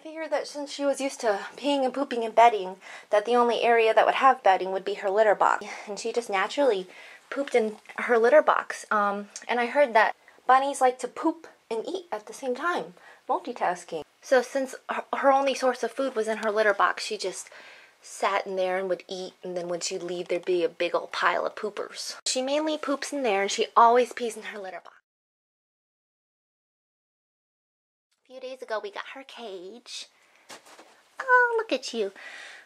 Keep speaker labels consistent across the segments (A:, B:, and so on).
A: figured that since she was used to peeing and pooping and bedding, that the only area that would have bedding would be her litter box. And she just naturally pooped in her litter box. And I heard that bunnies like to poop and eat at the same time, multitasking. So since her only source of food was in her litter box, she just sat in there and would eat, and then when she'd leave, there'd be a big old pile of poopers. She mainly poops in there, and she always pees in her litter box. A few days ago, we got her cage. Oh, look at you.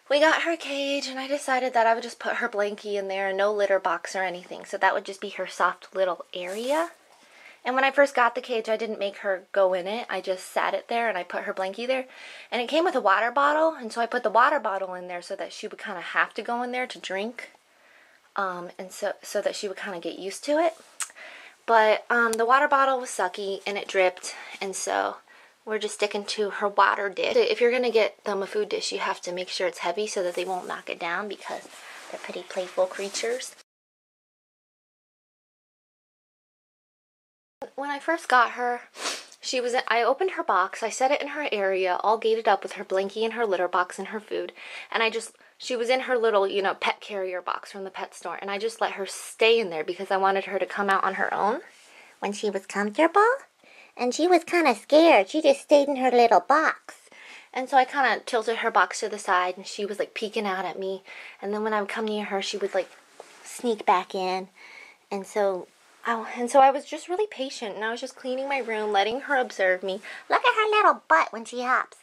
A: We got her cage, and I decided that I would just put her blankie in there and no litter box or anything, so that would just be her soft little area. And when I first got the cage, I didn't make her go in it. I just sat it there and I put her blankie there. And it came with a water bottle, and so I put the water bottle in there so that she would kind of have to go in there to drink. And so that she would kind of get used to it. But the water bottle was sucky and it dripped, and so we're just sticking to her water dish. If you're going to get them a food dish, you have to make sure it's heavy so that they won't knock it down, because they're pretty playful creatures. When I first got her, I opened her box, I set it in her area, all gated up with her blankie and her litter box and her food, and she was in her little, pet carrier box from the pet store, and I just let her stay in there because I wanted her to come out on her own when she was comfortable, and she was kind of scared. She just stayed in her little box. And so I kind of tilted her box to the side, and she was like peeking out at me, and then when I would come near her, she would like sneak back in, and so I was just really patient, and I was just cleaning my room, letting her observe me. Look at her little butt when she hops.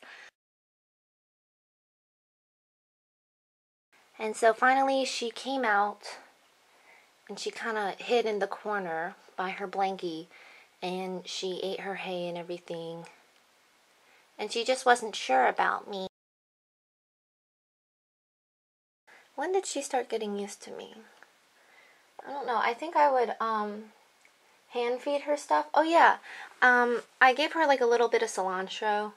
A: And so finally she came out, and she kind of hid in the corner by her blankie, and she ate her hay and everything. And she just wasn't sure about me. When did she start getting used to me? I don't know. I think I would hand feed her stuff. Oh yeah, I gave her like a little bit of cilantro,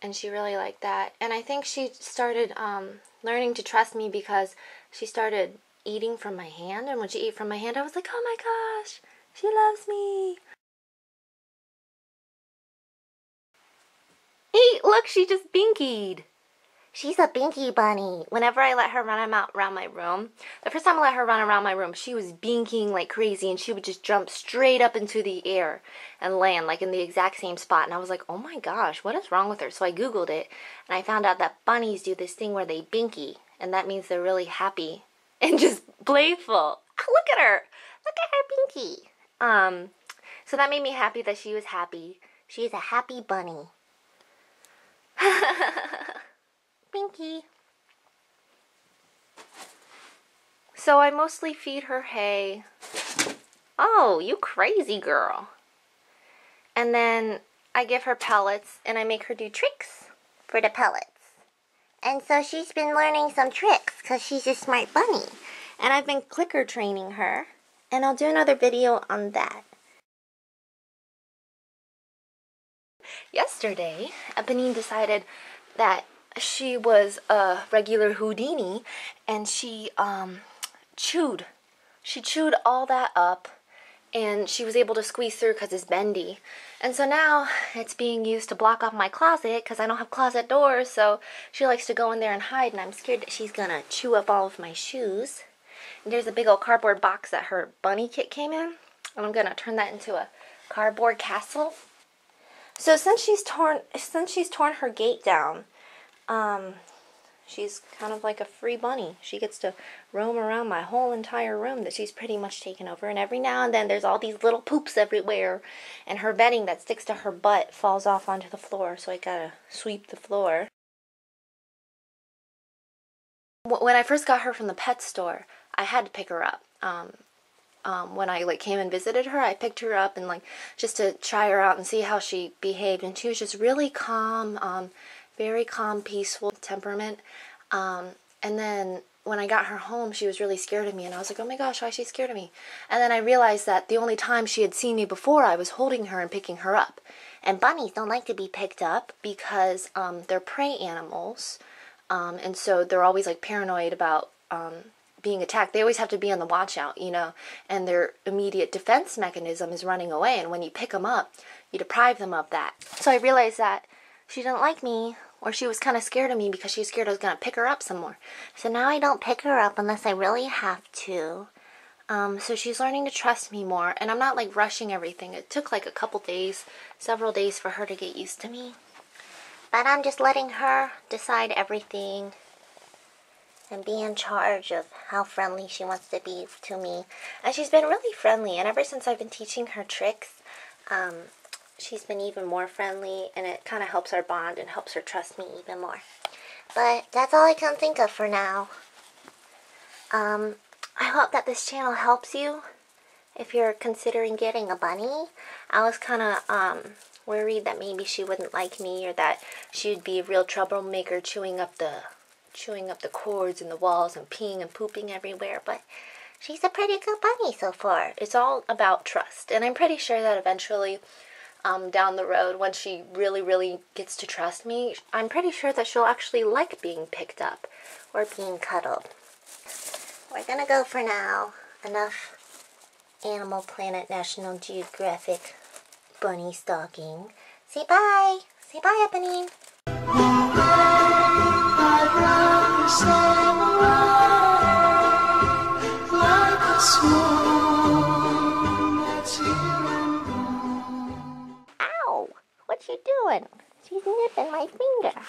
A: and she really liked that. And I think she started learning to trust me because she started eating from my hand. And when she ate from my hand, I was like, oh my gosh, she loves me. Hey, look, she just binkied. She's a binky bunny. Whenever I let her run around my room, the first time I let her run around my room, she was binking like crazy, and she would just jump straight up into the air and land like in the exact same spot. And I was like, oh my gosh, what is wrong with her? So I Googled it, and I found out that bunnies do this thing where they binky, and that means they're really happy and just playful. Look at her. Look at her binky. So that made me happy that she was happy. She is a happy bunny. Binky. So I mostly feed her hay. Oh, you crazy girl. And then I give her pellets, and I make her do tricks for the pellets. And so she's been learning some tricks because she's a smart bunny. And I've been clicker training her, and I'll do another video on that. Yesterday, Eponine decided that she was a regular Houdini, and she chewed all that up, and she was able to squeeze through because it's bendy. And so now it's being used to block off my closet because I don't have closet doors, so she likes to go in there and hide, and I'm scared that she's gonna chew up all of my shoes. And there's a big old cardboard box that her bunny kit came in, and I'm gonna turn that into a cardboard castle. So since she's torn her gate down, she's kind of like a free bunny. She gets to roam around my whole entire room that she's pretty much taken over. And every now and then there's all these little poops everywhere, and her bedding that sticks to her butt falls off onto the floor, so I gotta sweep the floor. When I first got her from the pet store, I had to pick her up. When I came and visited her, I picked her up and just to try her out and see how she behaved, and she was just really calm, very calm, peaceful temperament. And then when I got her home, she was really scared of me, and I was like, oh my gosh, why is she scared of me? And then I realized that the only time she had seen me before, I was holding her and picking her up. And bunnies don't like to be picked up because they're prey animals, and so they're always paranoid about being attacked. They always have to be on the watch out, and their immediate defense mechanism is running away, and when you pick them up, you deprive them of that. So I realized that she didn't like me Or she was kind of scared of me because she was scared I was going to pick her up some more. So now I don't pick her up unless I really have to. So she's learning to trust me more. And I'm not like rushing everything. It took like a couple days, several days for her to get used to me. But I'm just letting her decide everything and be in charge of how friendly she wants to be to me. And she's been really friendly. And ever since I've been teaching her tricks, she's been even more friendly, and it kind of helps our bond and helps her trust me even more. But that's all I can think of for now. I hope that this channel helps you if you're considering getting a bunny. I was kind of worried that maybe she wouldn't like me, or that she would be a real troublemaker chewing up the cords and the walls and peeing and pooping everywhere, but she's a pretty good bunny so far. It's all about trust, and I'm pretty sure that eventually down the road, when she really gets to trust me, I'm pretty sure that she'll actually like being picked up or being cuddled. We're gonna go for now. Enough Animal Planet National Geographic bunny stalking. Say bye. Say bye, Eponine. Ow! What you doing? She's nipping my finger.